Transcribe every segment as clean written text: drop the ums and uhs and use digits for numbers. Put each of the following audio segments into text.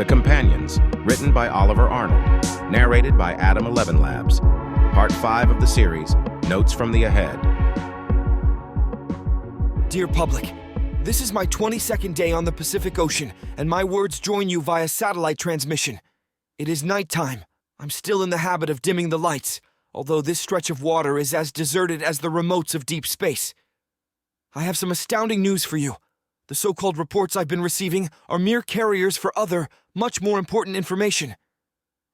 The Companions, written by Oliver Arnold, narrated by Adam 11 Labs. Part 5 of the series, Notes from the Ahead. Dear public, this is my 22nd day on the Pacific Ocean, and my words join you via satellite transmission. It is nighttime. I'm still in the habit of dimming the lights, although this stretch of water is as deserted as the remotes of deep space. I have some astounding news for you. The so-called reports I've been receiving are mere carriers for other, much more important information.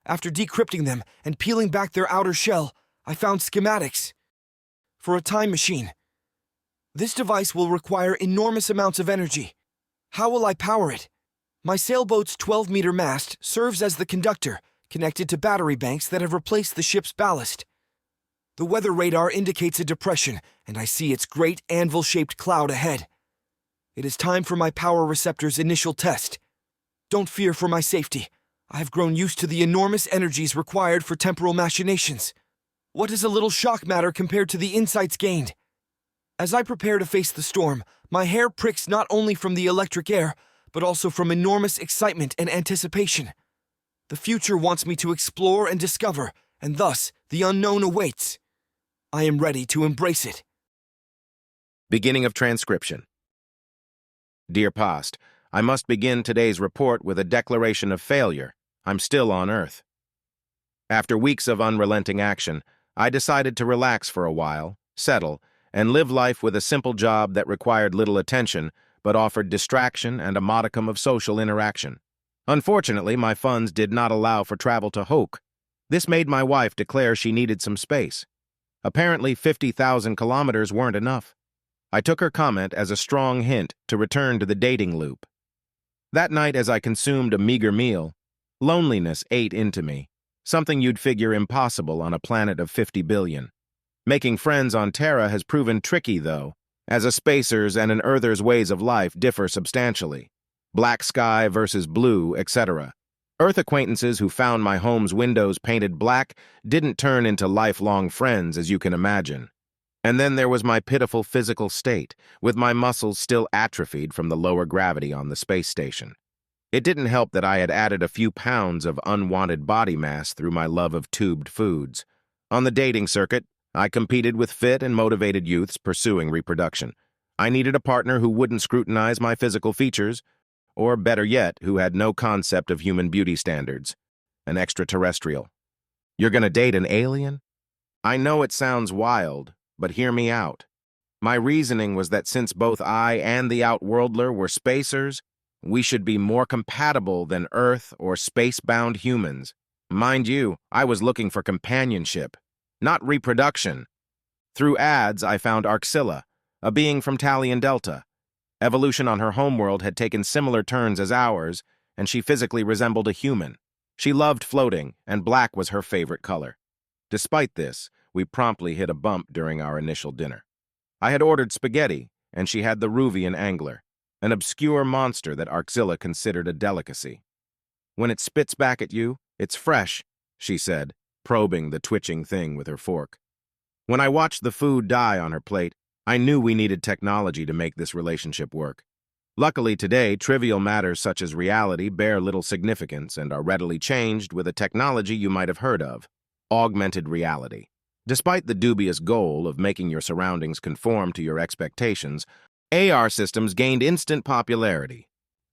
After decrypting them and peeling back their outer shell, I found schematics for a time machine. This device will require enormous amounts of energy. How will I power it? My sailboat's 12-meter mast serves as the conductor, connected to battery banks that have replaced the ship's ballast. The weather radar indicates a depression, and I see its great anvil-shaped cloud ahead. It is time for my power receptor's initial test. Don't fear for my safety. I have grown used to the enormous energies required for temporal machinations. What is a little shock matter compared to the insights gained? As I prepare to face the storm, my hair pricks not only from the electric air, but also from enormous excitement and anticipation. The future wants me to explore and discover, and thus the unknown awaits. I am ready to embrace it. Beginning of transcription. Dear Past, I must begin today's report with a declaration of failure. I'm still on Earth. After weeks of unrelenting action, I decided to relax for a while, settle, and live life with a simple job that required little attention, but offered distraction and a modicum of social interaction. Unfortunately, my funds did not allow for travel to Hoke. This made my wife declare she needed some space. Apparently, 50,000 kilometers weren't enough. I took her comment as a strong hint to return to the dating loop. That night, as I consumed a meager meal, loneliness ate into me, something you'd figure impossible on a planet of 50 billion. Making friends on Terra has proven tricky, though, as a spacer's and an Earther's ways of life differ substantially. Black sky versus blue, etc. Earth acquaintances who found my home's windows painted black didn't turn into lifelong friends, as you can imagine. And then there was my pitiful physical state, with my muscles still atrophied from the lower gravity on the space station. It didn't help that I had added a few pounds of unwanted body mass through my love of tubed foods. On the dating circuit, I competed with fit and motivated youths pursuing reproduction. I needed a partner who wouldn't scrutinize my physical features, or better yet, who had no concept of human beauty standards. An extraterrestrial. You're gonna date an alien? I know it sounds wild, but hear me out. My reasoning was that since both I and the Outworldler were spacers, we should be more compatible than Earth or space-bound humans. Mind you, I was looking for companionship, not reproduction. Through ads, I found Arxilla, a being from Talion Delta. Evolution on her homeworld had taken similar turns as ours, and she physically resembled a human. She loved floating, and black was her favorite color. Despite this, we promptly hit a bump during our initial dinner. I had ordered spaghetti, and she had the Ruvian angler, an obscure monster that Arxilla considered a delicacy. When it spits back at you, it's fresh, she said, probing the twitching thing with her fork. When I watched the food die on her plate, I knew we needed technology to make this relationship work. Luckily today, trivial matters such as reality bear little significance and are readily changed with a technology you might have heard of: augmented reality. Despite the dubious goal of making your surroundings conform to your expectations, AR systems gained instant popularity.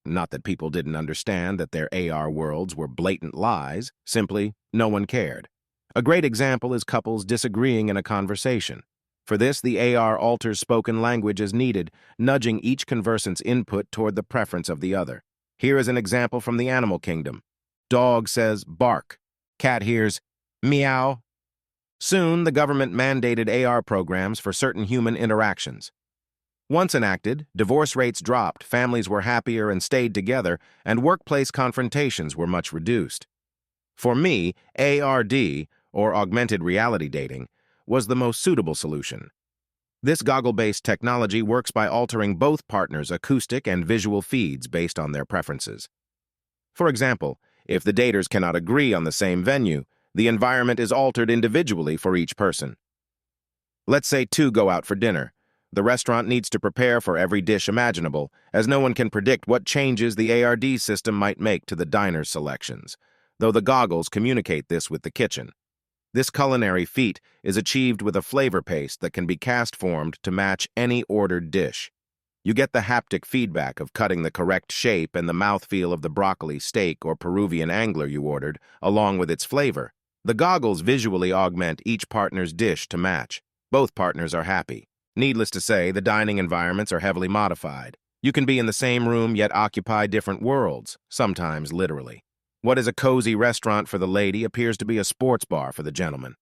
Not that people didn't understand that their AR worlds were blatant lies, simply no one cared. A great example is couples disagreeing in a conversation. For this, the AR alters spoken language as needed, nudging each conversant's input toward the preference of the other. Here is an example from the animal kingdom. Dog says bark. Cat hears meow. Soon, the government mandated AR programs for certain human interactions. Once enacted, divorce rates dropped, families were happier and stayed together, and workplace confrontations were much reduced. For me, ARD, or augmented reality dating, was the most suitable solution. This goggle-based technology works by altering both partners' acoustic and visual feeds based on their preferences. For example, if the daters cannot agree on the same venue, the environment is altered individually for each person. Let's say two go out for dinner. The restaurant needs to prepare for every dish imaginable, as no one can predict what changes the ARD system might make to the diner's selections, though the goggles communicate this with the kitchen. This culinary feat is achieved with a flavor paste that can be cast-formed to match any ordered dish. You get the haptic feedback of cutting the correct shape and the mouthfeel of the broccoli, steak, or Peruvian angler you ordered, along with its flavor. The goggles visually augment each partner's dish to match. Both partners are happy. Needless to say, the dining environments are heavily modified. You can be in the same room yet occupy different worlds, sometimes literally. What is a cozy restaurant for the lady appears to be a sports bar for the gentleman.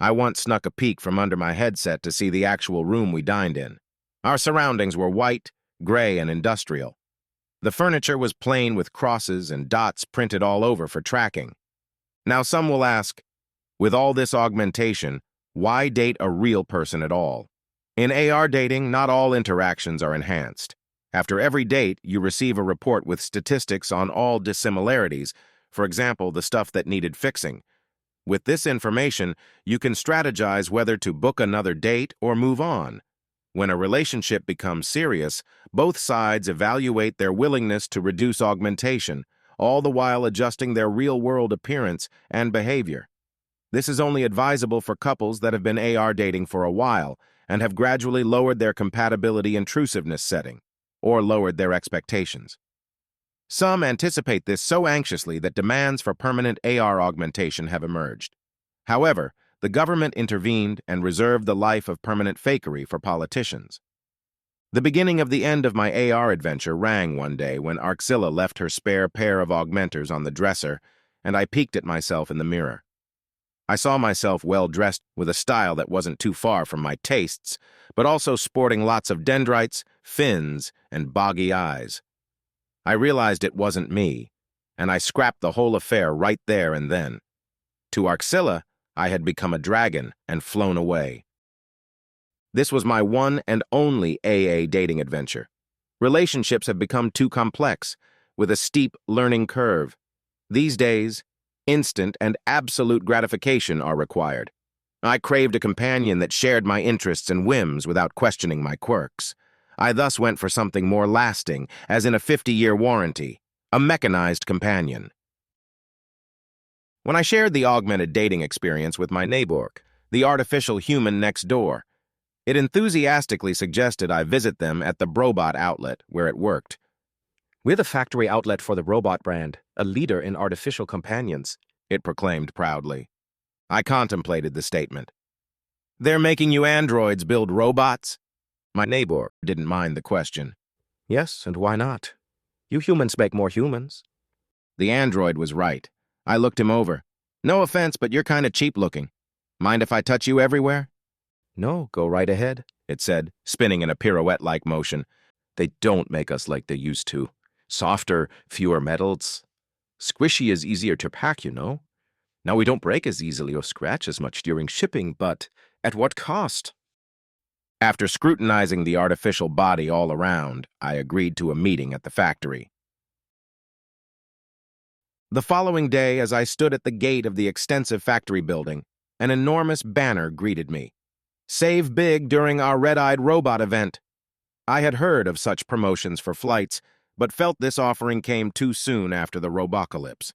I once snuck a peek from under my headset to see the actual room we dined in. Our surroundings were white, gray, and industrial. The furniture was plain with crosses and dots printed all over for tracking. Now some will ask, with all this augmentation, why date a real person at all? In AR dating, not all interactions are enhanced. After every date, you receive a report with statistics on all dissimilarities, for example, the stuff that needed fixing. With this information, you can strategize whether to book another date or move on. When a relationship becomes serious, both sides evaluate their willingness to reduce augmentation, all the while adjusting their real-world appearance and behavior. This is only advisable for couples that have been AR dating for a while and have gradually lowered their compatibility intrusiveness setting, or lowered their expectations. Some anticipate this so anxiously that demands for permanent AR augmentation have emerged. However, the government intervened and reserved the life of permanent fakery for politicians. The beginning of the end of my AR adventure rang one day when Arxilla left her spare pair of augmenters on the dresser, and I peeked at myself in the mirror. I saw myself well-dressed with a style that wasn't too far from my tastes, but also sporting lots of dendrites, fins, and boggy eyes. I realized it wasn't me, and I scrapped the whole affair right there and then. To Arxilla, I had become a dragon and flown away. This was my one and only AA dating adventure. Relationships have become too complex, with a steep learning curve. These days, instant and absolute gratification are required. I craved a companion that shared my interests and whims without questioning my quirks. I thus went for something more lasting, as in a 50-year warranty, a mechanized companion. When I shared the augmented dating experience with my neighbor, the artificial human next door, it enthusiastically suggested I visit them at the Brobot outlet where it worked. We're the factory outlet for the robot brand, a leader in artificial companions, it proclaimed proudly. I contemplated the statement. They're making you androids build robots? My neighbor didn't mind the question. Yes, and why not? You humans make more humans. The android was right. I looked him over. No offense, but you're kind of cheap looking. Mind if I touch you everywhere? No, go right ahead, it said, spinning in a pirouette-like motion. They don't make us like they used to. Softer, fewer metals. Squishy is easier to pack, you know. Now we don't break as easily or scratch as much during shipping, but at what cost? After scrutinizing the artificial body all around, I agreed to a meeting at the factory. The following day, as I stood at the gate of the extensive factory building, an enormous banner greeted me. Save big during our red-eyed robot event. I had heard of such promotions for flights, but felt this offering came too soon after the robocalypse.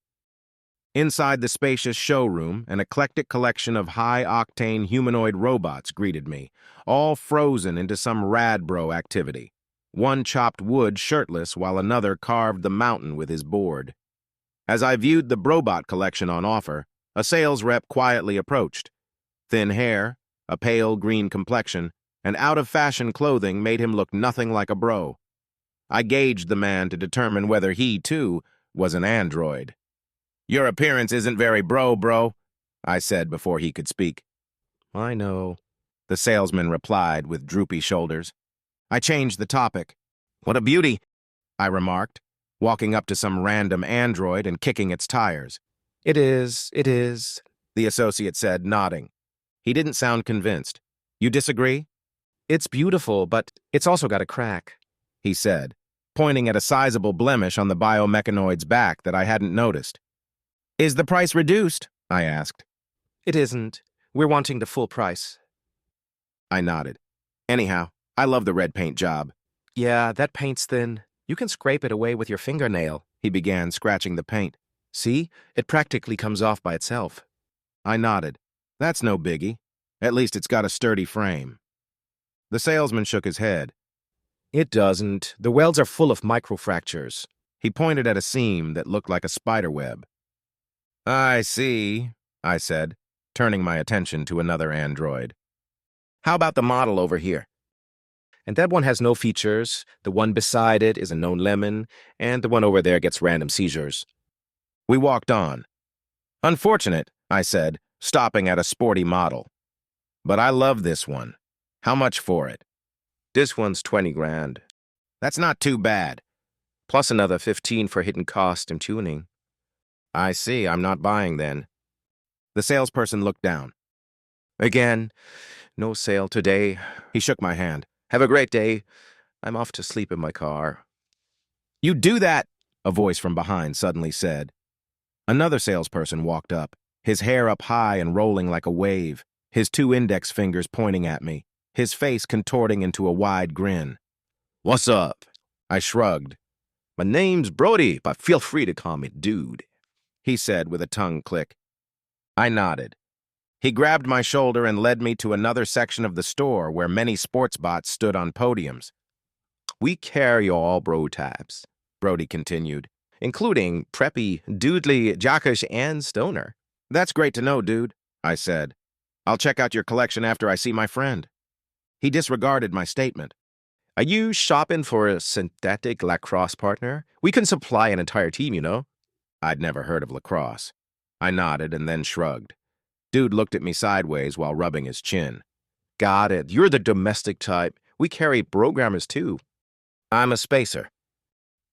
Inside the spacious showroom, an eclectic collection of high-octane humanoid robots greeted me, all frozen into some rad-bro activity. One chopped wood shirtless while another carved the mountain with his board. As I viewed the Brobot collection on offer, a sales rep quietly approached. Thin hair, a pale green complexion, and out-of-fashion clothing made him look nothing like a bro. I gauged the man to determine whether he, too, was an android. Your appearance isn't very bro, I said before he could speak. I know, the salesman replied with droopy shoulders. I changed the topic. What a beauty, I remarked, walking up to some random android and kicking its tires. It is, the associate said, nodding. He didn't sound convinced. You disagree? It's beautiful, but it's also got a crack, he said, pointing at a sizable blemish on the biomechanoid's back that I hadn't noticed. Is the price reduced? I asked. It isn't. We're wanting the full price. I nodded. Anyhow, I love the red paint job. Yeah, that paint's thin. You can scrape it away with your fingernail. He began, scratching the paint. See? It practically comes off by itself. I nodded. That's no biggie. At least it's got a sturdy frame. The salesman shook his head. It doesn't. The welds are full of microfractures. He pointed at a seam that looked like a spider web. I see, I said, turning my attention to another android. How about the model over here? And that one has no features, the one beside it is a known lemon, and the one over there gets random seizures. We walked on. Unfortunate, I said, stopping at a sporty model. But I love this one. How much for it? This one's 20 grand. That's not too bad. Plus another 15 for hidden cost and tuning. I see, I'm not buying then. The salesperson looked down. Again, no sale today. He shook my hand. Have a great day. I'm off to sleep in my car. You do that, a voice from behind suddenly said. Another salesperson walked up, his hair up high and rolling like a wave, his 2 index fingers pointing at me, his face contorting into a wide grin. What's up? I shrugged. My name's Brody, but feel free to call me Dude, he said with a tongue click. I nodded. He grabbed my shoulder and led me to another section of the store where many sports bots stood on podiums. We carry all bro types, Brody continued, including preppy, doodly, jockish, and stoner. That's great to know, dude, I said. I'll check out your collection after I see my friend. He disregarded my statement. Are you shopping for a synthetic lacrosse partner? We can supply an entire team, you know. I'd never heard of lacrosse. I nodded and then shrugged. Dude looked at me sideways while rubbing his chin. Got it. You're the domestic type. We carry programmers, too. I'm a spacer.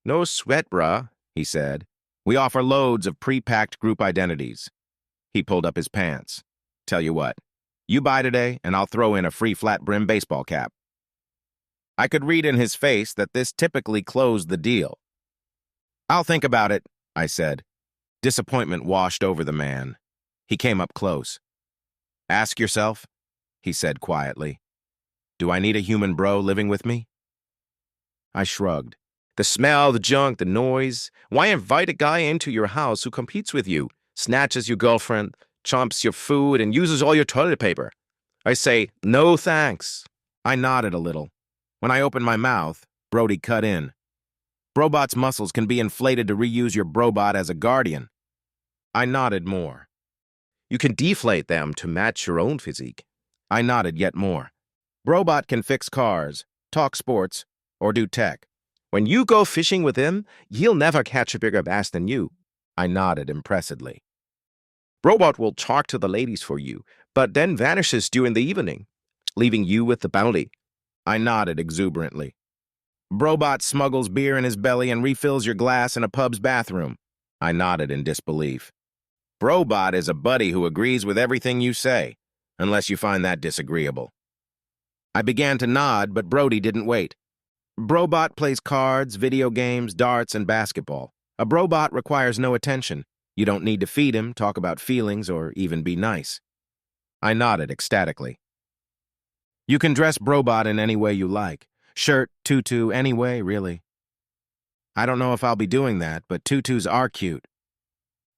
No sweat, brah, he said. We offer loads of pre-packed group identities. He pulled up his pants. Tell you what, you buy today and I'll throw in a free flat-brim baseball cap. I could read in his face that this typically closed the deal. I'll think about it, I said. Disappointment washed over the man. He came up close. Ask yourself, he said quietly. Do I need a human bro living with me? I shrugged. The smell, the junk, the noise. Why invite a guy into your house who competes with you, snatches your girlfriend, chomps your food, and uses all your toilet paper? I say, no thanks. I nodded a little. When I opened my mouth, Brody cut in. Brobot's muscles can be inflated to reuse your brobot as a guardian. I nodded more. You can deflate them to match your own physique. I nodded yet more. Brobot can fix cars, talk sports, or do tech. When you go fishing with him, he'll never catch a bigger bass than you. I nodded impressively. Robot will talk to the ladies for you, but then vanishes during the evening, leaving you with the bounty. I nodded exuberantly. Brobot smuggles beer in his belly and refills your glass in a pub's bathroom. I nodded in disbelief. Brobot is a buddy who agrees with everything you say, unless you find that disagreeable. I began to nod, but Brody didn't wait. Brobot plays cards, video games, darts, and basketball. A Brobot requires no attention. You don't need to feed him, talk about feelings, or even be nice. I nodded ecstatically. You can dress Brobot in any way you like. Shirt, tutu, any way, really. I don't know if I'll be doing that, but tutus are cute.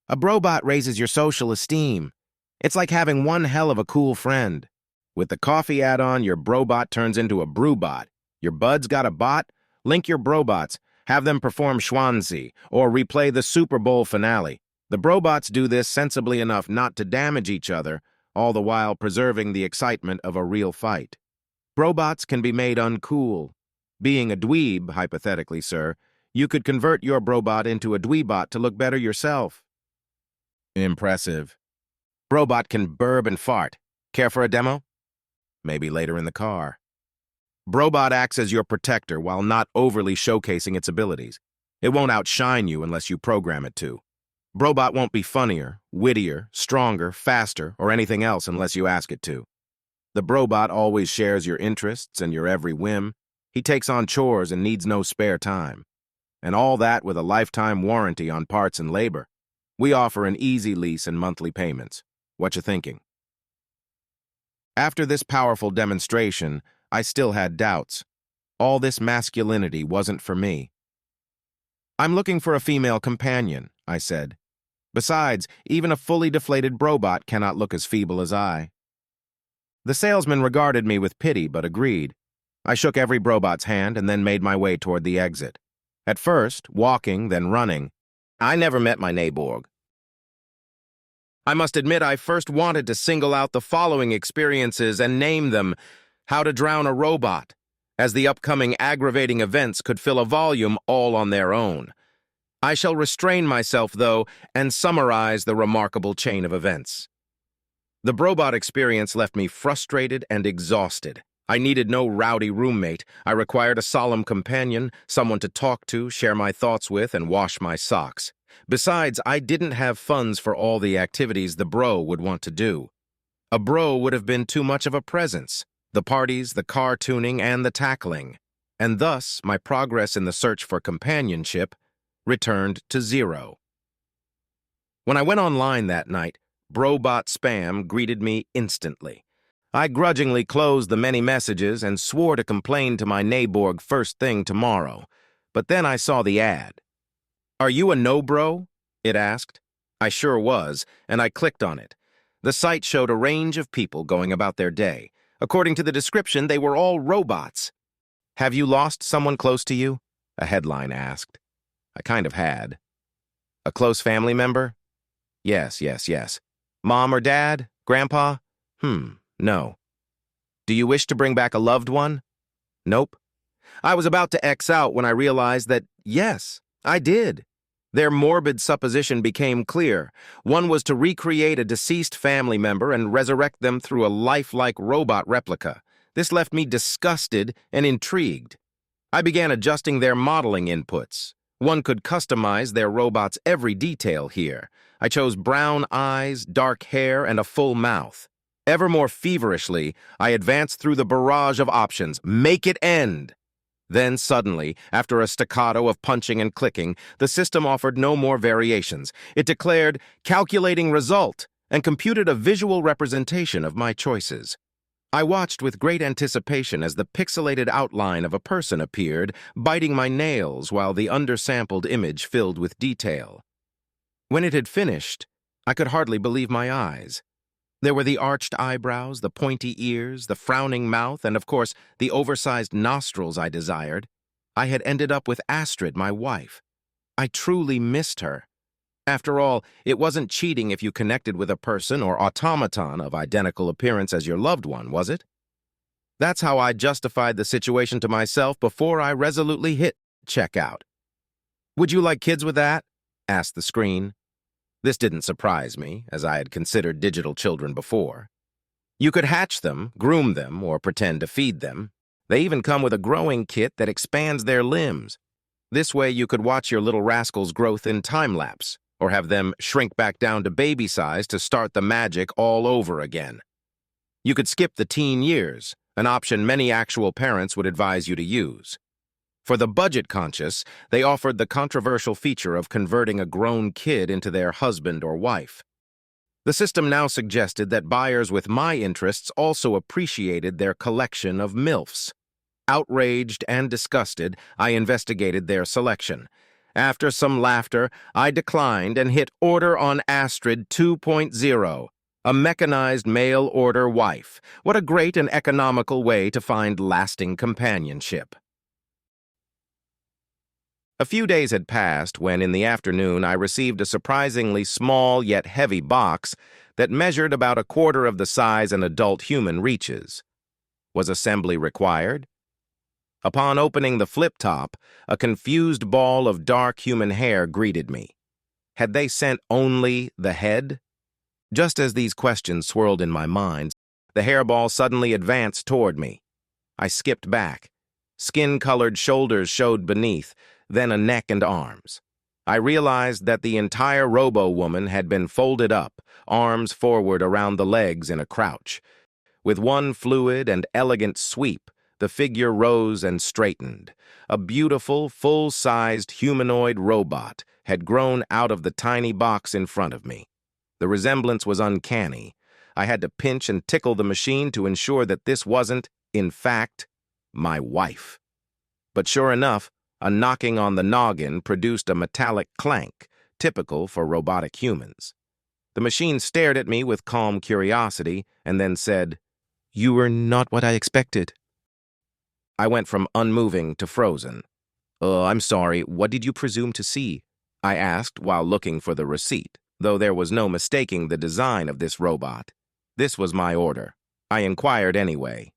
A Brobot raises your social esteem. It's like having one hell of a cool friend. With the coffee add-on, your Brobot turns into a Brewbot. Your bud's got a bot? Link your Brobots. Have them perform Schwanzi, or replay the Super Bowl finale. The Brobots do this sensibly enough not to damage each other, all the while preserving the excitement of a real fight. Brobots can be made uncool. Being a dweeb, hypothetically, sir, you could convert your Brobot into a dweebot to look better yourself. Impressive. Brobot can burb and fart. Care for a demo? Maybe later in the car. Brobot acts as your protector while not overly showcasing its abilities. It won't outshine you unless you program it to. Brobot won't be funnier, wittier, stronger, faster, or anything else unless you ask it to. The Brobot always shares your interests and your every whim. He takes on chores and needs no spare time. And all that with a lifetime warranty on parts and labor. We offer an easy lease and monthly payments. What you thinking? After this powerful demonstration, I still had doubts. All this masculinity wasn't for me. "I'm looking for a female companion," I said. "Besides, even a fully deflated brobot cannot look as feeble as I." The salesman regarded me with pity but agreed. I shook every brobot's hand and then made my way toward the exit. At first, walking, then running. I never met my Naborg. I must admit I first wanted to single out the following experiences and name them How to Drown a Robot, as the upcoming aggravating events could fill a volume all on their own. I shall restrain myself, though, and summarize the remarkable chain of events. The brobot experience left me frustrated and exhausted. I needed no rowdy roommate. I required a solemn companion, someone to talk to, share my thoughts with, and wash my socks. Besides, I didn't have funds for all the activities the bro would want to do. A bro would have been too much of a presence. The parties, the car tuning, and the tackling. And thus, my progress in the search for companionship returned to 0. When I went online that night, brobot spam greeted me instantly. I grudgingly closed the many messages and swore to complain to my Naborg first thing tomorrow. But then I saw the ad. "Are you a no-bro?" it asked. I sure was, and I clicked on it. The site showed a range of people going about their day. According to the description, they were all robots. "Have you lost someone close to you?" a headline asked. I kind of had. "A close family member?" Yes. "Mom or dad? Grandpa?" No. "Do you wish to bring back a loved one?" Nope. I was about to X out when I realized that, yes, I did. Their morbid supposition became clear. One was to recreate a deceased family member and resurrect them through a lifelike robot replica. This left me disgusted and intrigued. I began adjusting their modeling inputs. One could customize their robot's every detail here. I chose brown eyes, dark hair, and a full mouth. Ever more feverishly, I advanced through the barrage of options. Make it end! Then suddenly, after a staccato of punching and clicking, the system offered no more variations. It declared, "Calculating result," and computed a visual representation of my choices. I watched with great anticipation as the pixelated outline of a person appeared, biting my nails while the undersampled image filled with detail. When it had finished, I could hardly believe my eyes. There were the arched eyebrows, the pointy ears, the frowning mouth, and of course, the oversized nostrils I desired. I had ended up with Astrid, my wife. I truly missed her. After all, it wasn't cheating if you connected with a person or automaton of identical appearance as your loved one, was it? That's how I justified the situation to myself before I resolutely hit checkout. "Would you like kids with that?" asked the screen. This didn't surprise me, as I had considered digital children before. You could hatch them, groom them, or pretend to feed them. They even come with a growing kit that expands their limbs. This way you could watch your little rascals' growth in time-lapse, or have them shrink back down to baby size to start the magic all over again. You could skip the teen years, an option many actual parents would advise you to use. For the budget-conscious, they offered the controversial feature of converting a grown kid into their husband or wife. The system now suggested that buyers with my interests also appreciated their collection of MILFs. Outraged and disgusted, I investigated their selection. After some laughter, I declined and hit Order on Astrid 2.0, a mechanized mail-order wife. What a great and economical way to find lasting companionship. A few days had passed when, in the afternoon, I received a surprisingly small yet heavy box that measured about a quarter of the size an adult human reaches. Was assembly required? Upon opening the flip top, a confused ball of dark human hair greeted me. Had they sent only the head? Just as these questions swirled in my mind, the hairball suddenly advanced toward me. I skipped back. Skin-colored shoulders showed beneath, then a neck and arms. I realized that the entire robo-woman had been folded up, arms forward around the legs in a crouch. With one fluid and elegant sweep, the figure rose and straightened. A beautiful, full-sized humanoid robot had grown out of the tiny box in front of me. The resemblance was uncanny. I had to pinch and tickle the machine to ensure that this wasn't In fact, my wife. But sure enough, a knocking on the noggin produced a metallic clank, typical for robotic humans. The machine stared at me with calm curiosity and then said, "You were not what I expected." I went from unmoving to frozen. I'm sorry, what did you presume to see?" I asked while looking for the receipt, though there was no mistaking the design of this robot. This was my order. I inquired anyway.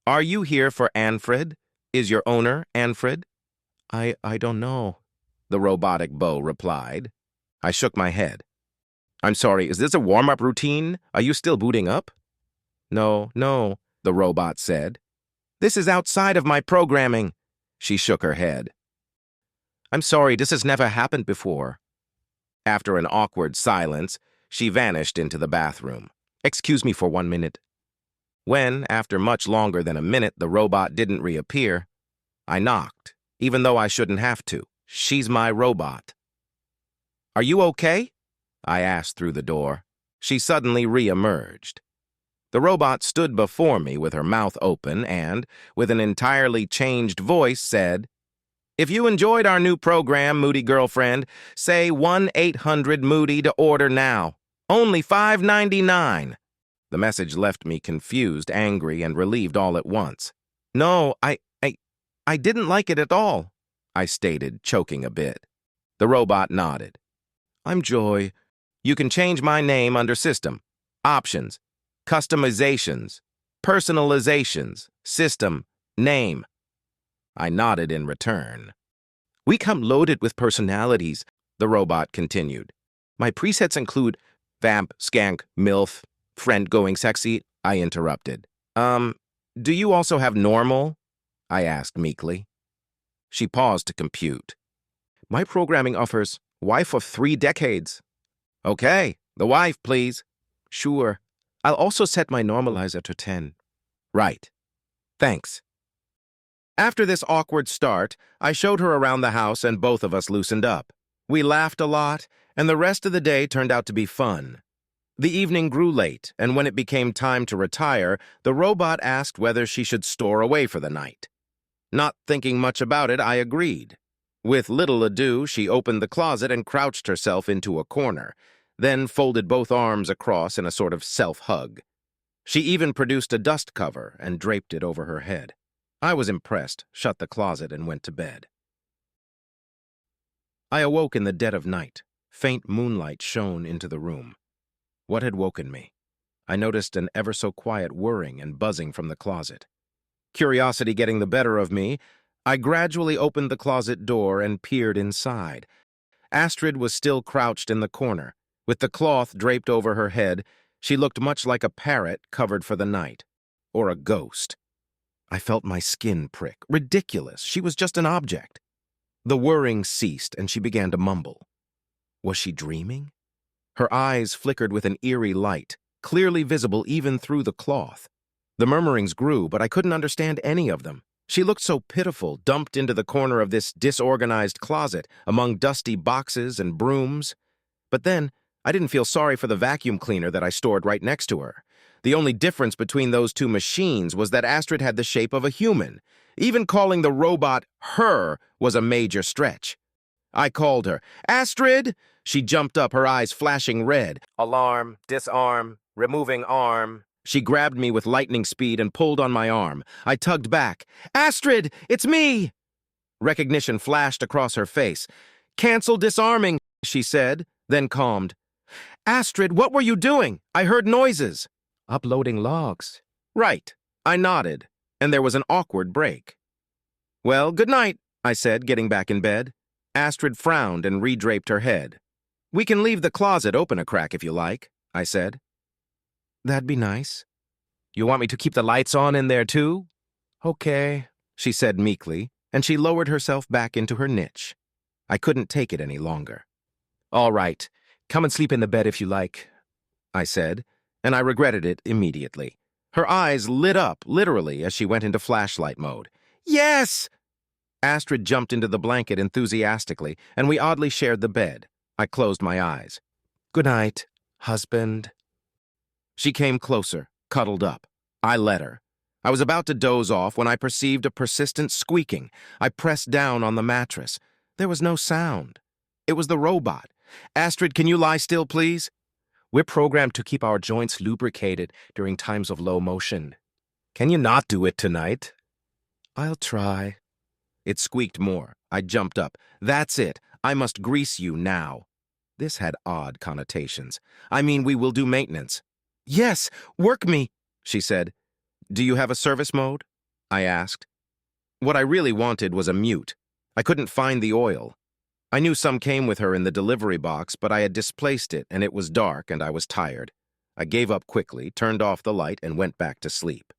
"Are you here for Anfred? Is your owner Anfred?" I don't know," the robotic beau replied. I shook my head. "I'm sorry, is this a warm-up routine? Are you still booting up?" No, the robot said. "This is outside of my programming." She shook her head. "I'm sorry, this has never happened before." After an awkward silence, she vanished into the bathroom. "Excuse me for 1 minute." When, after much longer than a minute, the robot didn't reappear, I knocked, even though I shouldn't have to. She's my robot. "Are you okay?" I asked through the door. She suddenly re-emerged. The robot stood before me with her mouth open and, with an entirely changed voice, said, "If you enjoyed our new program, Moody Girlfriend, say 1-800-MOODY to order now. Only $5.99. The message left me confused, angry, and relieved all at once. "No, I didn't like it at all," I stated, choking a bit. The robot nodded. "I'm Joy. You can change my name under System, Options, Customizations, Personalizations, System, Name." I nodded in return. "We come loaded with personalities," the robot continued. "My presets include vamp, skank, MILF, friend going sexy," I interrupted. Do you also have normal?" I asked meekly. She paused to compute. "My programming offers wife of 3 decades. "Okay, the wife, please." "Sure. I'll also set my normalizer to 10. "Right. Thanks." After this awkward start, I showed her around the house and both of us loosened up. We laughed a lot, and the rest of the day turned out to be fun. The evening grew late, and when it became time to retire, the robot asked whether she should store away for the night. Not thinking much about it, I agreed. With little ado, she opened the closet and crouched herself into a corner, then folded both arms across in a sort of self-hug. She even produced a dust cover and draped it over her head. I was impressed, shut the closet, and went to bed. I awoke in the dead of night. Faint moonlight shone into the room. What had woken me? I noticed an ever-so-quiet whirring and buzzing from the closet. Curiosity getting the better of me, I gradually opened the closet door and peered inside. Astrid was still crouched in the corner. With the cloth draped over her head, she looked much like a parrot covered for the night. Or a ghost. I felt my skin prick. Ridiculous. She was just an object. The whirring ceased, and she began to mumble. Was she dreaming? Her eyes flickered with an eerie light, clearly visible even through the cloth. The murmurings grew, but I couldn't understand any of them. She looked so pitiful, dumped into the corner of this disorganized closet, among dusty boxes and brooms. But then, I didn't feel sorry for the vacuum cleaner that I stored right next to her. The only difference between those two machines was that Astrid had the shape of a human. Even calling the robot her was a major stretch. I called her, "Astrid!" She jumped up, her eyes flashing red. Alarm, disarm, removing arm. She grabbed me with lightning speed and pulled on my arm. I tugged back. "Astrid, it's me!" Recognition flashed across her face. "Cancel disarming," she said, then calmed. "Astrid, what were you doing? I heard noises." "Uploading logs." "Right." I nodded, and there was an awkward break. "Well, good night," I said, getting back in bed. Astrid frowned and redraped her head. "We can leave the closet open a crack if you like," I said. "That'd be nice." "You want me to keep the lights on in there too?" "Okay," she said meekly, and she lowered herself back into her niche. I couldn't take it any longer. "All right, come and sleep in the bed if you like," I said, and I regretted it immediately. Her eyes lit up, literally, as she went into flashlight mode. "Yes!" Astrid jumped into the blanket enthusiastically, and we oddly shared the bed. I closed my eyes. "Good night, husband." She came closer, cuddled up. I let her. I was about to doze off when I perceived a persistent squeaking. I pressed down on the mattress. There was no sound. It was the robot. Astrid, can you lie still, please? We're programmed to keep our joints lubricated during times of low motion. Can you not do it tonight? I'll try. It squeaked more. I jumped up. That's it. I must grease you now. This had odd connotations. I mean, we will do maintenance. Yes, work me, she said. Do you have a service mode? I asked. What I really wanted was a mute. I couldn't find the oil. I knew some came with her in the delivery box, but I had displaced it, and it was dark, and I was tired. I gave up quickly, turned off the light, and went back to sleep.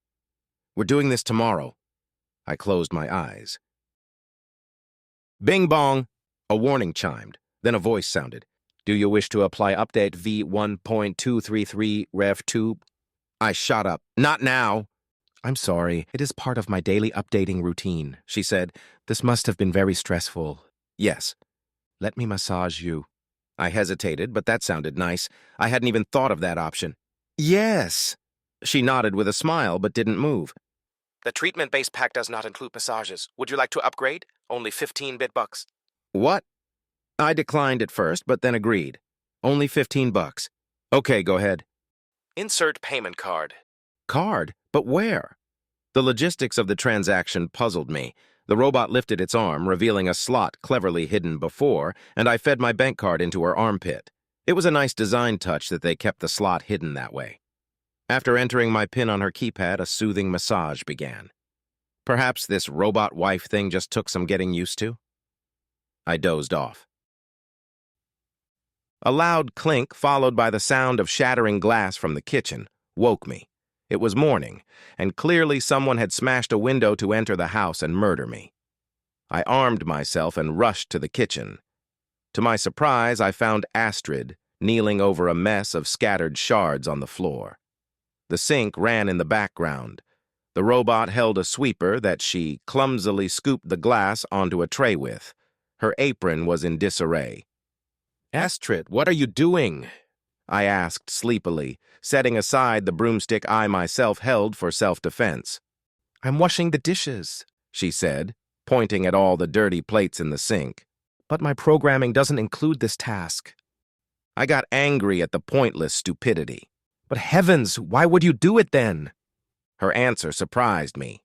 We're doing this tomorrow. I closed my eyes. Bing bong! A warning chimed. Then a voice sounded. Do you wish to apply update V1.233 Rev 2? I shot up. Not now! I'm sorry. It is part of my daily updating routine, she said. This must have been very stressful. Yes. Let me massage you. I hesitated, but that sounded nice. I hadn't even thought of that option. Yes! She nodded with a smile, but didn't move. The treatment-based pack does not include massages. Would you like to upgrade? Only 15 $15. What? I declined at first, but then agreed. Only $15. Okay, go ahead. Insert payment card. Card? But where? The logistics of the transaction puzzled me. The robot lifted its arm, revealing a slot cleverly hidden before, and I fed my bank card into her armpit. It was a nice design touch that they kept the slot hidden that way. After entering my PIN on her keypad, a soothing massage began. Perhaps this robot wife thing just took some getting used to? I dozed off. A loud clink, followed by the sound of shattering glass from the kitchen, woke me. It was morning, and clearly someone had smashed a window to enter the house and murder me. I armed myself and rushed to the kitchen. To my surprise, I found Astrid kneeling over a mess of scattered shards on the floor. The sink ran in the background. The robot held a sweeper that she clumsily scooped the glass onto a tray with. Her apron was in disarray. Astrid, what are you doing? I asked sleepily, setting aside the broomstick I myself held for self-defense. I'm washing the dishes, she said, pointing at all the dirty plates in the sink. But my programming doesn't include this task. I got angry at the pointless stupidity. But heavens, why would you do it then? Her answer surprised me.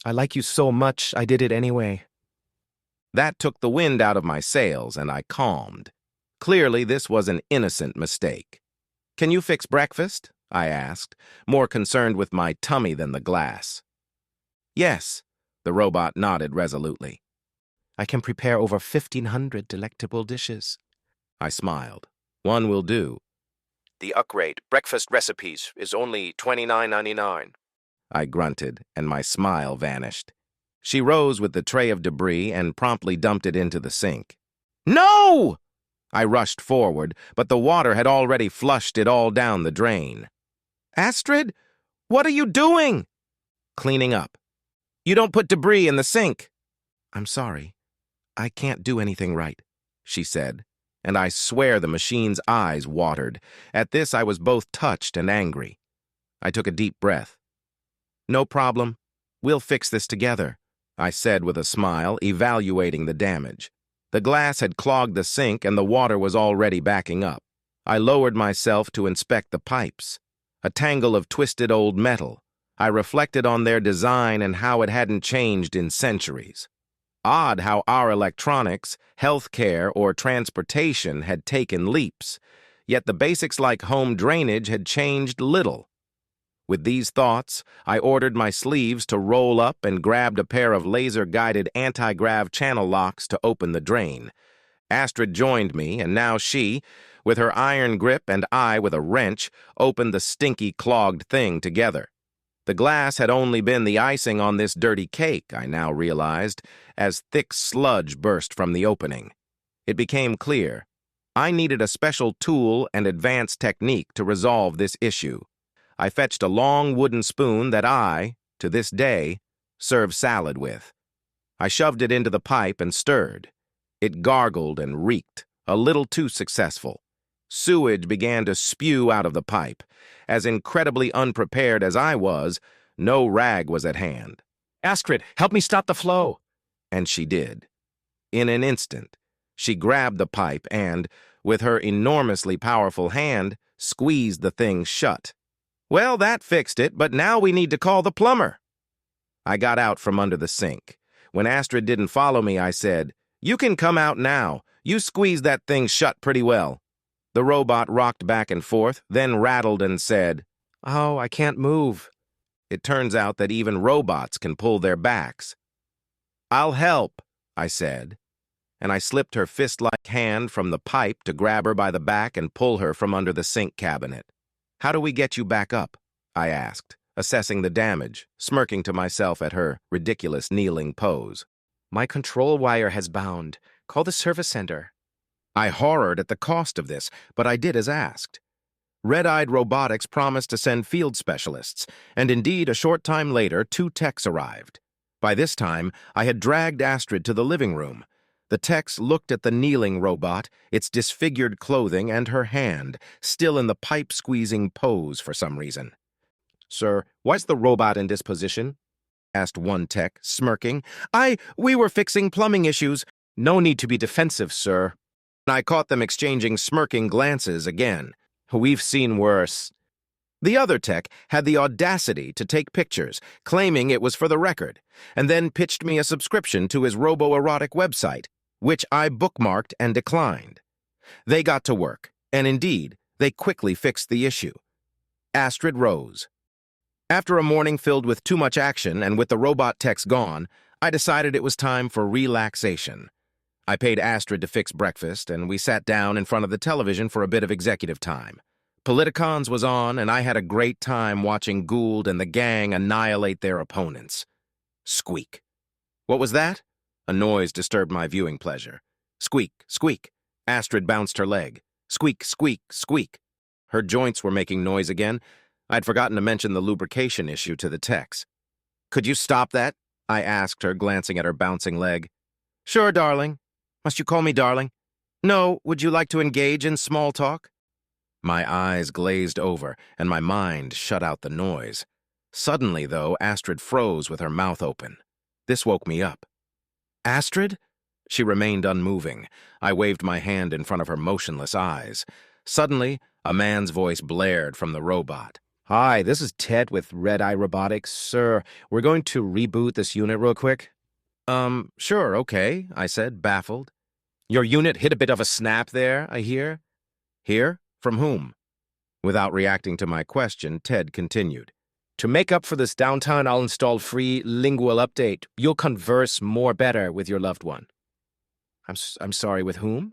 I like you so much, I did it anyway. That took the wind out of my sails, and I calmed. Clearly, this was an innocent mistake. Can you fix breakfast? I asked, more concerned with my tummy than the glass. Yes, the robot nodded resolutely. I can prepare over 1,500 delectable dishes. I smiled. One will do. The upgrade, breakfast recipes, is only $29.99. I grunted, and my smile vanished. She rose with the tray of debris and promptly dumped it into the sink. No! I rushed forward, but the water had already flushed it all down the drain. Astrid, what are you doing? Cleaning up. You don't put debris in the sink. I'm sorry. I can't do anything right, she said, and I swear the machine's eyes watered. At this, I was both touched and angry. I took a deep breath. No problem. We'll fix this together, I said with a smile, evaluating the damage. The glass had clogged the sink and the water was already backing up. I lowered myself to inspect the pipes. A tangle of twisted old metal. I reflected on their design and how it hadn't changed in centuries. Odd how our electronics, healthcare, or transportation had taken leaps, yet the basics like home drainage had changed little. With these thoughts, I ordered my sleeves to roll up and grabbed a pair of laser-guided anti-grav channel locks to open the drain. Astrid joined me, and now she, with her iron grip and I with a wrench, opened the stinky, clogged thing together. The glass had only been the icing on this dirty cake, I now realized, as thick sludge burst from the opening. It became clear. I needed a special tool and advanced technique to resolve this issue. I fetched a long wooden spoon that I, to this day, serve salad with. I shoved it into the pipe and stirred. It gargled and reeked, a little too successful. Sewage began to spew out of the pipe. As incredibly unprepared as I was, No rag was at hand. Astrid, help me stop the flow. And she did. In an instant, she grabbed the pipe and, with her enormously powerful hand, squeezed the thing shut. Well, that fixed it, but now we need to call the plumber. I got out from under the sink. When Astrid didn't follow me, I said, "You can come out now. You squeezed that thing shut pretty well." The robot rocked back and forth, then rattled and said, Oh, I can't move. "It turns out that even robots can pull their backs." "I'll help," I said, and I slipped her fist-like hand from the pipe to grab her by the back and pull her from under the sink cabinet. "How do we get you back up?" I asked, assessing the damage, smirking to myself at her ridiculous kneeling pose. My control wire has bound. Call the service center. I horrored at the cost of this, but I did as asked. Red-Eyed Robotics promised to send field specialists, and indeed, a short time later, 2 techs arrived. By this time, I had dragged Astrid to the living room. The techs looked at the kneeling robot, its disfigured clothing, and her hand, still in the pipe-squeezing pose for some reason. Sir, why's the robot in this position? Asked one tech, smirking. We were fixing plumbing issues." No need to be defensive, sir. I caught them exchanging smirking glances again. We've seen worse. The other tech had the audacity to take pictures, claiming it was for the record, and then pitched me a subscription to his robo-erotic website, which I bookmarked and declined. They got to work, and indeed, they quickly fixed the issue. Astrid rose. After a morning filled with too much action and with the robot techs gone, I decided it was time for relaxation. I paid Astrid to fix breakfast, and we sat down in front of the television for a bit of executive time. Politicons was on, and I had a great time watching Gould and the gang annihilate their opponents. Squeak. What was that? A noise disturbed my viewing pleasure. Squeak, squeak. Astrid bounced her leg. Squeak, squeak, squeak. Her joints were making noise again. I'd forgotten to mention the lubrication issue to the techs. "Could you stop that?" I asked her, glancing at her bouncing leg. "Sure, darling. Must you call me darling?" "No, would you like to engage in small talk?" My eyes glazed over, and my mind shut out the noise. Suddenly, though, Astrid froze with her mouth open. This woke me up. "Astrid?" She remained unmoving. I waved my hand in front of her motionless eyes. Suddenly, a man's voice blared from the robot. Hi, this is Ted with Red-Eye Robotics. Sir, we're going to reboot this unit real quick. Sure, okay, I said, baffled. Your unit hit a bit of a snap there, I hear. Hear? From whom? Without reacting to my question, Ted continued. To make up for this downtime, I'll install free lingual update. You'll converse more better with your loved one. I'm sorry, with whom?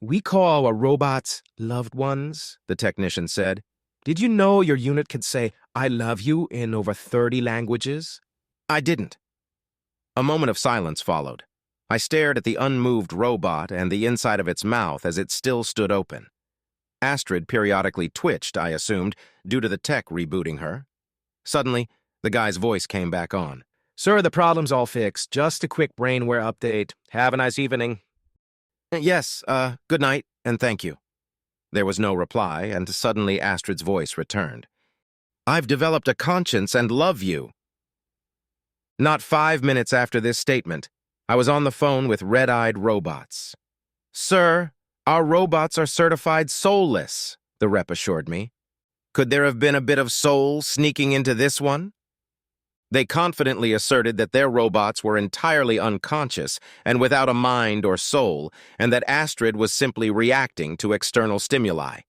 We call our robots loved ones, the technician said. Did you know your unit could say, I love you in over 30 languages? I didn't. A moment of silence followed. I stared at the unmoved robot and the inside of its mouth as it still stood open. Astrid periodically twitched, I assumed, due to the tech rebooting her. Suddenly, the guy's voice came back on. Sir, the problem's all fixed. Just a quick brainware update. Have a nice evening. Yes, good night, and thank you. There was no reply, and suddenly Astrid's voice returned. I've developed a conscience and love you. Not 5 minutes after this statement, I was on the phone with red-eyed robots. Sir, our robots are certified soulless, the rep assured me. Could there have been a bit of soul sneaking into this one? They confidently asserted that their robots were entirely unconscious and without a mind or soul, and that Astrid was simply reacting to external stimuli.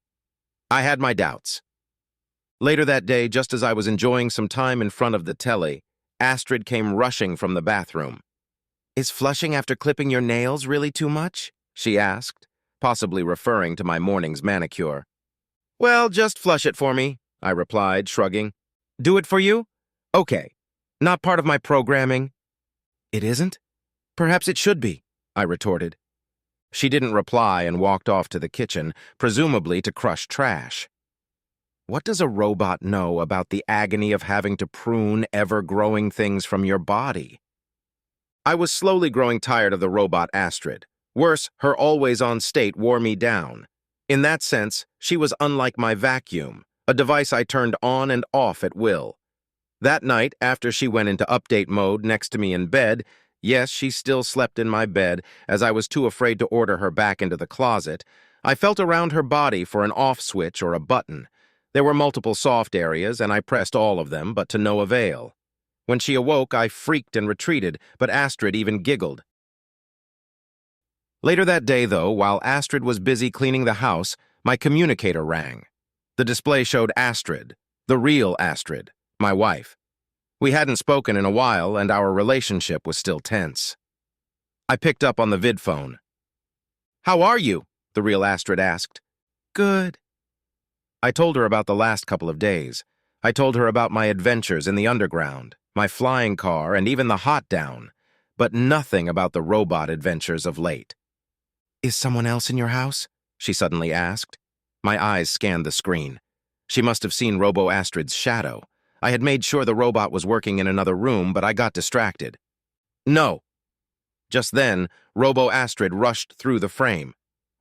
I had my doubts. Later that day, just as I was enjoying some time in front of the telly, Astrid came rushing from the bathroom. Is flushing after clipping your nails really too much? She asked, possibly referring to my morning's manicure. Well, just flush it for me, I replied, shrugging. Do it for you? Okay. Not part of my programming. It isn't? Perhaps it should be, I retorted. She didn't reply and walked off to the kitchen, presumably to crush trash. What does a robot know about the agony of having to prune ever-growing things from your body? I was slowly growing tired of the robot Astrid. Worse, her always-on state wore me down. In that sense, she was unlike my vacuum, a device I turned on and off at will. That night, after she went into update mode next to me in bed, yes, she still slept in my bed, as I was too afraid to order her back into the closet, I felt around her body for an off switch or a button. There were multiple soft areas, and I pressed all of them, but to no avail. When she awoke, I freaked and retreated, but Astrid even giggled. Later that day, though, while Astrid was busy cleaning the house, my communicator rang. The display showed Astrid, the real Astrid, my wife. We hadn't spoken in a while, and our relationship was still tense. I picked up on the vid phone. "How are you?" the real Astrid asked. "Good." I told her about the last couple of days. I told her about my adventures in the underground, my flying car, and even the hot down, but nothing about the robot adventures of late. "Is someone else in your house?" she suddenly asked. My eyes scanned the screen. She must have seen Robo Astrid's shadow. I had made sure the robot was working in another room, but I got distracted. "No." Just then, Robo Astrid rushed through the frame.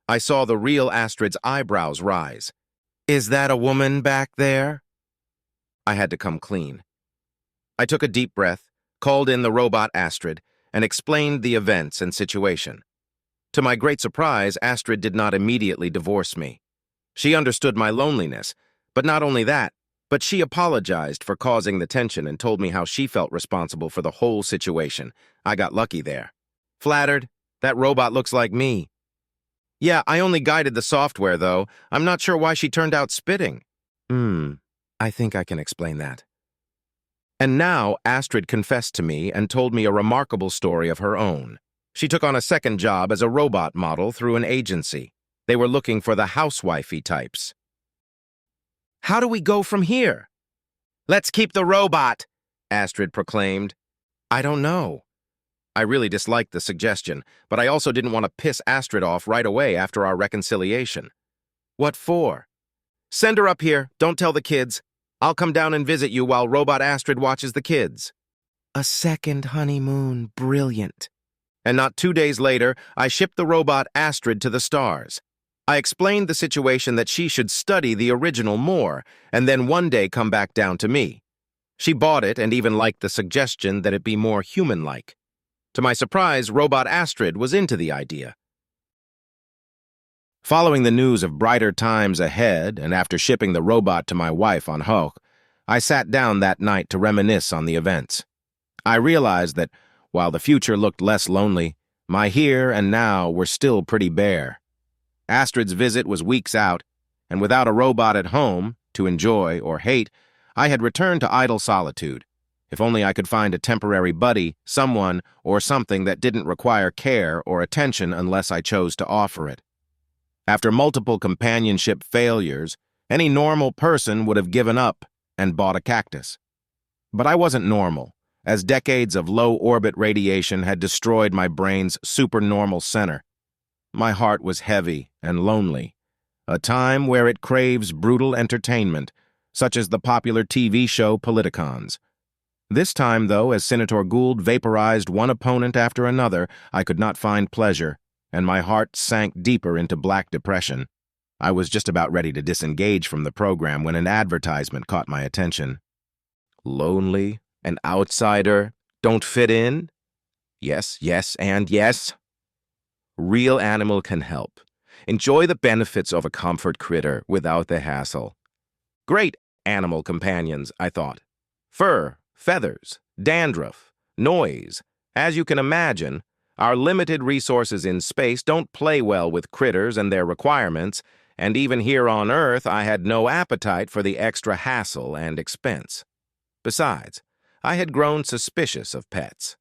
I saw the real Astrid's eyebrows rise. "Is that a woman back there?" I had to come clean. I took a deep breath, called in the robot Astrid, and explained the events and situation. To my great surprise, Astrid did not immediately divorce me. She understood my loneliness, but not only that, but she apologized for causing the tension and told me how she felt responsible for the whole situation. I got lucky there. "Flattered. That robot looks like me." "Yeah, I only guided the software, though. I'm not sure why she turned out spitting." I think I can explain that." And now Astrid confessed to me and told me a remarkable story of her own. She took on a second job as a robot model through an agency. They were looking for the housewifey types. "How do we go from here?" "Let's keep the robot," Astrid proclaimed. I don't know. I really disliked the suggestion, but I also didn't want to piss Astrid off right away after our reconciliation. "What for?" "Send her up here. Don't tell the kids. I'll come down and visit you while Robot Astrid watches the kids." A second honeymoon. Brilliant. And not 2 days later, I shipped the robot Astrid to the stars. I explained the situation that she should study the original more, and then one day come back down to me. She bought it and even liked the suggestion that it be more human-like. To my surprise, Robot Astrid was into the idea. Following the news of brighter times ahead, and after shipping the robot to my wife on Hoch, I sat down that night to reminisce on the events. I realized that, while the future looked less lonely, my here and now were still pretty bare. Astrid's visit was weeks out, and without a robot at home, to enjoy or hate, I had returned to idle solitude. If only I could find a temporary buddy, someone, or something that didn't require care or attention unless I chose to offer it. After multiple companionship failures, any normal person would have given up and bought a cactus. But I wasn't normal, as decades of low-orbit radiation had destroyed my brain's supernormal center. My heart was heavy and lonely, a time where it craves brutal entertainment, such as the popular TV show Politicons. This time, though, as Senator Gould vaporized one opponent after another, I could not find pleasure, and my heart sank deeper into black depression. I was just about ready to disengage from the program when an advertisement caught my attention. Lonely, an outsider, don't fit in? Yes, yes, and yes. Real Animal can help. Enjoy the benefits of a comfort critter without the hassle. Great animal companions, I thought. Fur, feathers, dandruff, noise. As you can imagine, our limited resources in space don't play well with critters and their requirements, and even here on Earth I had no appetite for the extra hassle and expense. Besides, I had grown suspicious of pets.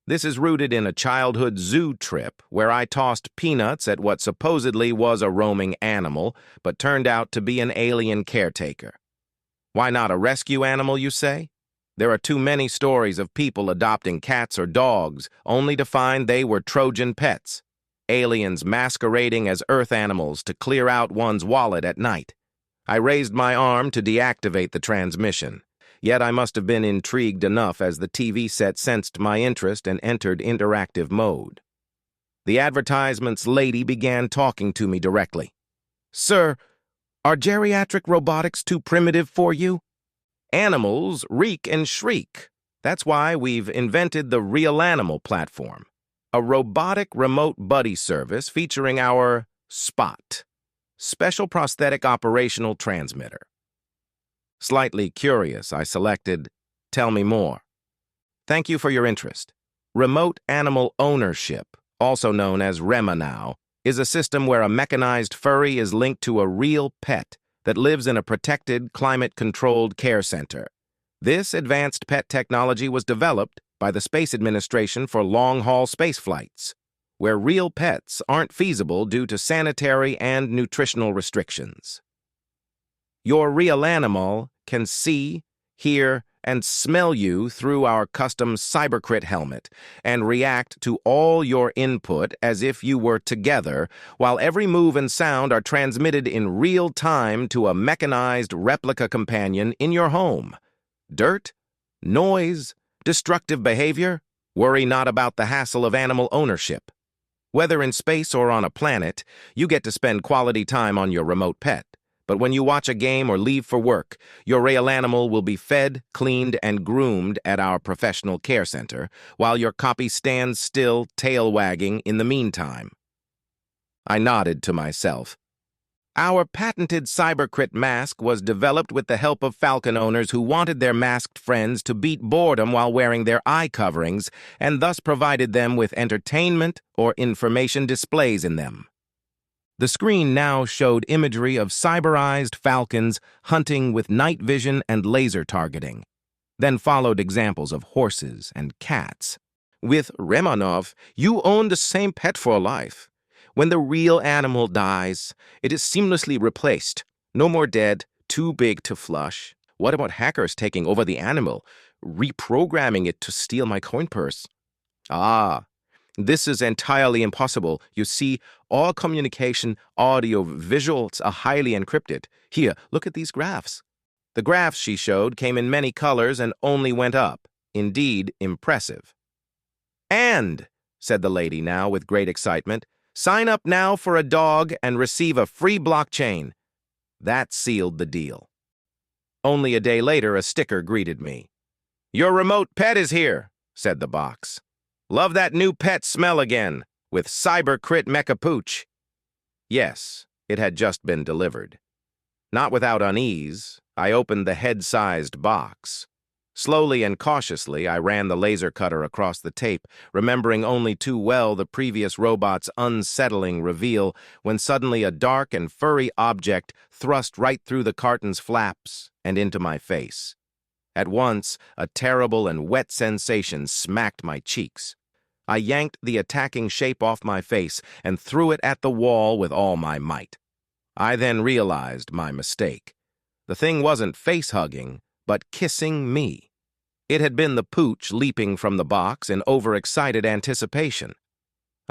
This is rooted in a childhood zoo trip where I tossed peanuts at what supposedly was a roaming animal, but turned out to be an alien caretaker. Why not a rescue animal, you say? There are too many stories of people adopting cats or dogs, only to find they were Trojan pets, aliens masquerading as Earth animals to clear out one's wallet at night. I raised my arm to deactivate the transmission. Yet I must have been intrigued enough as the TV set sensed my interest and entered interactive mode. The advertisement's lady began talking to me directly. "Sir, are geriatric robotics too primitive for you?" Animals reek and shriek. That's why we've invented the Real Animal platform, a robotic remote buddy service featuring our Spot, special prosthetic operational transmitter. Slightly curious, I selected Tell me more. Thank you for your interest. Remote Animal Ownership, also known as REMA now, is a system where a mechanized furry is linked to a real pet that lives in a protected, climate-controlled care center. This advanced pet technology was developed by the Space Administration for long-haul space flights, where real pets aren't feasible due to sanitary and nutritional restrictions. Your real animal can see, hear, and smell you through our custom CyberCrit helmet and react to all your input as if you were together, while every move and sound are transmitted in real time to a mechanized replica companion in your home. Dirt, noise, destructive behavior? Worry not about the hassle of animal ownership. Whether in space or on a planet, you get to spend quality time on your remote pet. But when you watch a game or leave for work, your real animal will be fed, cleaned, and groomed at our professional care center, while your copy stands still, tail wagging in the meantime. I nodded to myself. Our patented CyberCrit mask was developed with the help of falcon owners who wanted their masked friends to beat boredom while wearing their eye coverings, and thus provided them with entertainment or information displays in them. The screen now showed imagery of cyberized falcons hunting with night vision and laser targeting. Then followed examples of horses and cats. With Remanov, you own the same pet for life. When the real animal dies, it is seamlessly replaced. No more dead, too big to flush. What about hackers taking over the animal, reprogramming it to steal my coin purse? Ah, this is entirely impossible. You see, all communication, audio, visuals are highly encrypted. Here, look at these graphs. The graphs she showed came in many colors and only went up. Indeed, impressive. And, said the lady now with great excitement, sign up now for a dog and receive a free blockchain. That sealed the deal. Only a day later, a sticker greeted me. Your remote pet is here, said the box. Love that new pet smell again, with CyberCrit Mecha Pooch. Yes, it had just been delivered. Not without unease, I opened the head-sized box. Slowly and cautiously, I ran the laser cutter across the tape, remembering only too well the previous robot's unsettling reveal, when suddenly a dark and furry object thrust right through the carton's flaps and into my face. At once, a terrible and wet sensation smacked my cheeks. I yanked the attacking shape off my face and threw it at the wall with all my might. I then realized my mistake. The thing wasn't face-hugging, but kissing me. It had been the pooch leaping from the box in overexcited anticipation.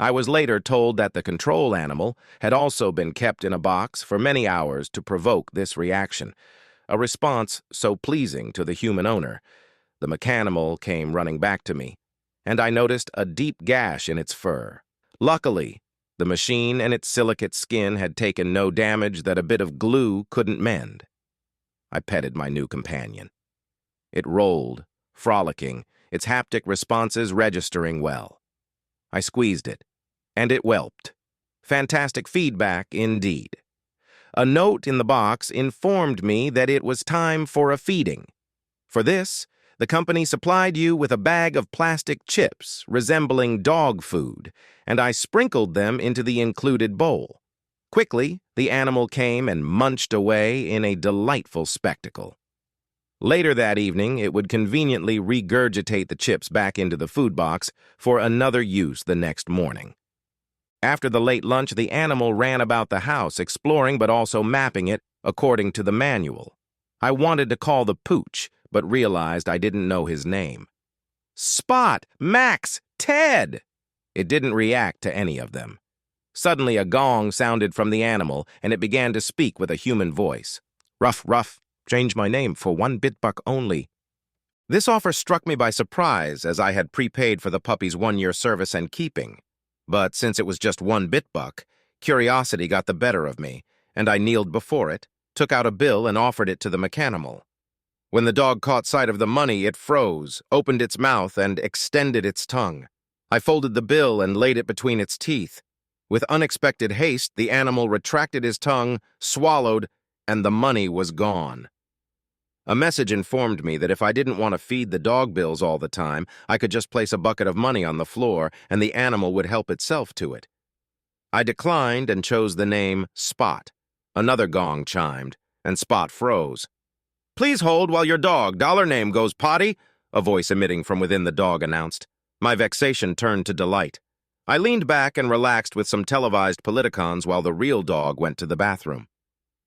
I was later told that the control animal had also been kept in a box for many hours to provoke this reaction, a response so pleasing to the human owner. The mechanimal came running back to me, and I noticed a deep gash in its fur. Luckily, the machine and its silicate skin had taken no damage that a bit of glue couldn't mend. I petted my new companion. It rolled, frolicking, its haptic responses registering well. I squeezed it, and it whelped. Fantastic feedback indeed. A note in the box informed me that it was time for a feeding. For this, the company supplied you with a bag of plastic chips resembling dog food, and I sprinkled them into the included bowl. Quickly, the animal came and munched away in a delightful spectacle. Later that evening, it would conveniently regurgitate the chips back into the food box for another use the next morning. After the late lunch, the animal ran about the house, exploring but also mapping it according to the manual. I wanted to call the pooch, but realized I didn't know his name. Spot! Max! Ted! It didn't react to any of them. Suddenly, a gong sounded from the animal, and it began to speak with a human voice. Ruff, ruff, change my name for 1 bitbuck only. This offer struck me by surprise, as I had prepaid for the puppy's 1-year service and keeping. But since it was just 1 bitbuck, curiosity got the better of me, and I kneeled before it, took out a bill, and offered it to the mechanimal. When the dog caught sight of the money, it froze, opened its mouth, and extended its tongue. I folded the bill and laid it between its teeth. With unexpected haste, the animal retracted his tongue, swallowed, and the money was gone. A message informed me that if I didn't want to feed the dog bills all the time, I could just place a bucket of money on the floor and the animal would help itself to it. I declined and chose the name Spot. Another gong chimed, and Spot froze. "Please hold while your dog, dollar name, goes potty," a voice emitting from within the dog announced. My vexation turned to delight. I leaned back and relaxed with some televised politicons while the real dog went to the bathroom.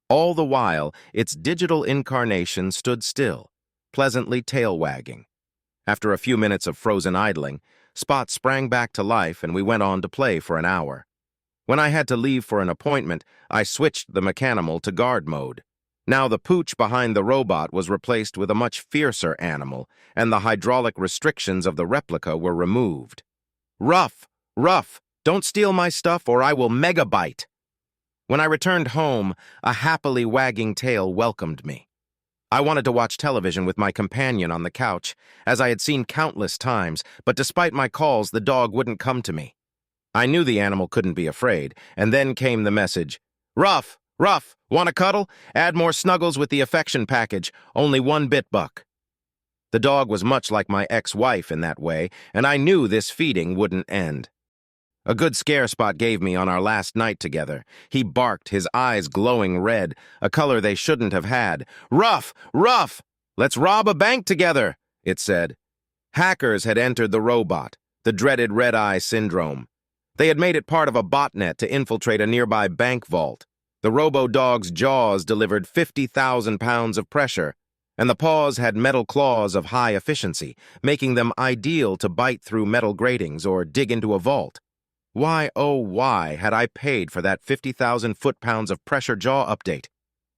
All the while, its digital incarnation stood still, pleasantly tail-wagging. After a few minutes of frozen idling, Spot sprang back to life and we went on to play for an hour. When I had to leave for an appointment, I switched the mechanimal to guard mode. Now the pooch behind the robot was replaced with a much fiercer animal, and the hydraulic restrictions of the replica were removed. "Ruff, Ruff, don't steal my stuff or I will megabyte." When I returned home, a happily wagging tail welcomed me. I wanted to watch television with my companion on the couch, as I had seen countless times, but despite my calls, the dog wouldn't come to me. I knew the animal couldn't be afraid, and then came the message, "Ruff, Ruff, want a cuddle? Add more snuggles with the affection package, only 1 bit buck." The dog was much like my ex-wife in that way, and I knew this feeding wouldn't end. A good scare Spot gave me on our last night together. He barked, his eyes glowing red, a color they shouldn't have had. "Ruff, Ruff, let's rob a bank together," it said. Hackers had entered the robot, the dreaded red-eye syndrome. They had made it part of a botnet to infiltrate a nearby bank vault. The robo-dog's jaws delivered 50,000 pounds of pressure, and the paws had metal claws of high efficiency, making them ideal to bite through metal gratings or dig into a vault. Why, oh why, had I paid for that 50,000 foot-pounds of pressure jaw update?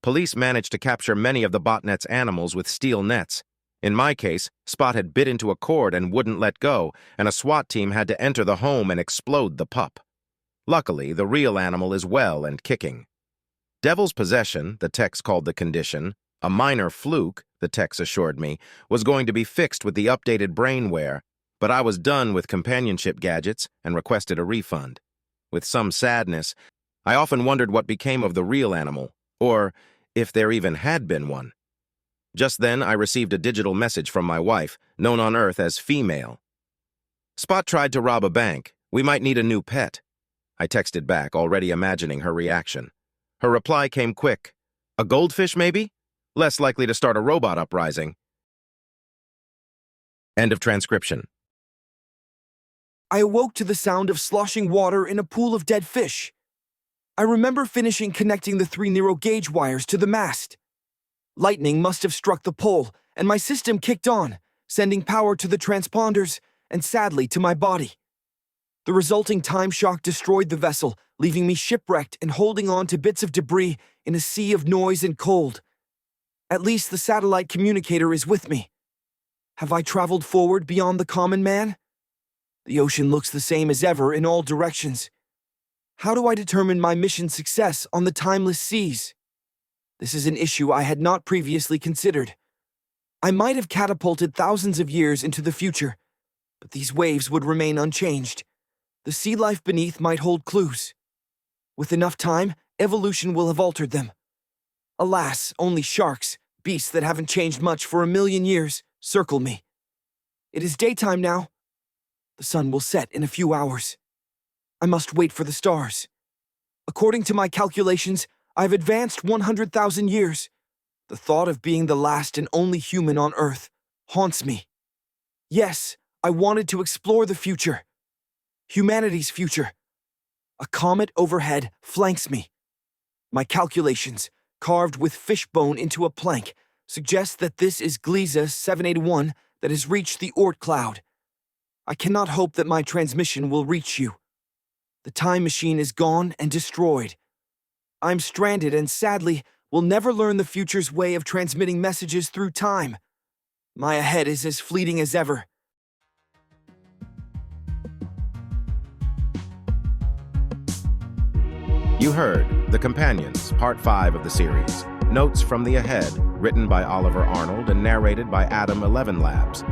Police managed to capture many of the botnet's animals with steel nets. In my case, Spot had bit into a cord and wouldn't let go, and a SWAT team had to enter the home and explode the pup. Luckily, the real animal is well and kicking. Devil's possession, the techs called the condition, a minor fluke, the techs assured me, was going to be fixed with the updated brainware, but I was done with companionship gadgets and requested a refund. With some sadness, I often wondered what became of the real animal, or if there even had been one. Just then, I received a digital message from my wife, known on Earth as Female. "Spot tried to rob a bank. We might need a new pet." I texted back, already imagining her reaction. Her reply came quick. "A goldfish, maybe? Less likely to start a robot uprising." End of transcription. I awoke to the sound of sloshing water in a pool of dead fish. I remember finishing connecting the 3 narrow gauge wires to the mast. Lightning must have struck the pole, and my system kicked on, sending power to the transponders and sadly to my body. The resulting time shock destroyed the vessel, leaving me shipwrecked and holding on to bits of debris in a sea of noise and cold. At least the satellite communicator is with me. Have I traveled forward beyond the common man? The ocean looks the same as ever in all directions. How do I determine my mission's success on the timeless seas? This is an issue I had not previously considered. I might have catapulted thousands of years into the future, but these waves would remain unchanged. The sea life beneath might hold clues. With enough time, evolution will have altered them. Alas, only sharks, beasts that haven't changed much for 1,000,000 years, circle me. It is daytime now. The sun will set in a few hours. I must wait for the stars. According to my calculations, I've advanced 100,000 years. The thought of being the last and only human on Earth haunts me. Yes, I wanted to explore the future. Humanity's future. A comet overhead flanks me. My calculations, carved with fishbone into a plank, suggest that this is Gliese 781 that has reached the Oort cloud. I cannot hope that my transmission will reach you. The time machine is gone and destroyed. I'm stranded and sadly will never learn the future's way of transmitting messages through time. My ahead is as fleeting as ever. You heard The Companions, Part 5 of the series, Notes from the Ahead, written by Oliver Arnold and narrated by Adam 11 Labs.